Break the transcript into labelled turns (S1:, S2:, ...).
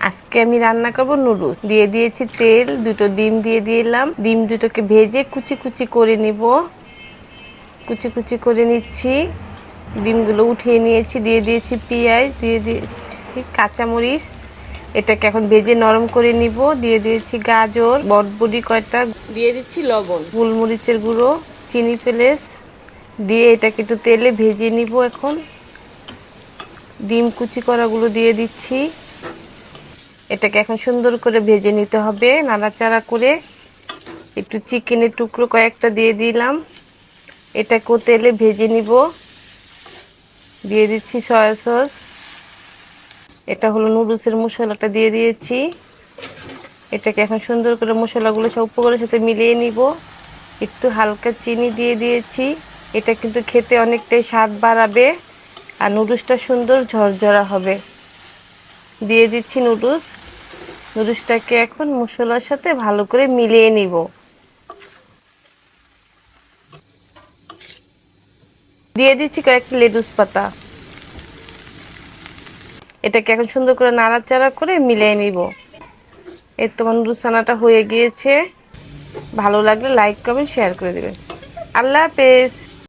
S1: আজকে আমি রান্না করব নুডলস। দিয়ে দিয়েছি তেল, দুটো ডিম দিয়ে দিলাম। ডিম দুটোকে ভেজে কুচি কুচি করে নিব। কুচি কুচি করে নিচ্ছি। ডিমগুলো উঠিয়ে নিয়েছি। দিয়ে দিয়েছি পেঁয়াজ, দিয়ে দিয়েছি কাঁচামরিচ। এটাকে এখন ভেজে নরম করে নিব। দিয়ে দিয়েছি গাজর, বটবটি কয়টা, দিয়ে দিচ্ছি লবণ, গোলমরিচের গুঁড়ো, চিনি পেলেস দিয়ে এটাকে একটু তেলে ভেজে নিব। এখন ডিম কুচি করাগুলো দিয়ে দিচ্ছি। এটাকে এখন সুন্দর করে ভেজে নিতে হবে নাড়াচাড়া করে। একটু চিকেনের টুকরো কয়েকটা দিয়ে দিলাম। এটাকেও তেলে ভেজে নিব। দিয়ে দিচ্ছি সয়া সস। এটা হলো নুডলসের মশলাটা দিয়ে দিয়েছি। এটাকে এখন সুন্দর করে মশলাগুলো সব উপকরণের সাথে মিলিয়ে নিব। একটু হালকা চিনি দিয়ে দিয়েছি। এটা কিন্তু খেতে অনেকটাই স্বাদ বাড়াবে আর নুডলসটা সুন্দর ঝরঝরা হবে। দিয়ে দিচ্ছি নুডলসটাকে এখন মশলার সাথে ভালো করে মিলিয়ে নিব। দিয়ে দিচ্ছি কয়েকটা লেটুস পাতা। এটাকে এখন সুন্দর করে নাড়াচাড়া করে মিলিয়ে নিব। এর তোমার নুডলস রান্নাটা হয়ে গিয়েছে। ভালো লাগলে লাইক কমেন্ট শেয়ার করে দেবেন। আল্লাহ হাফেজ।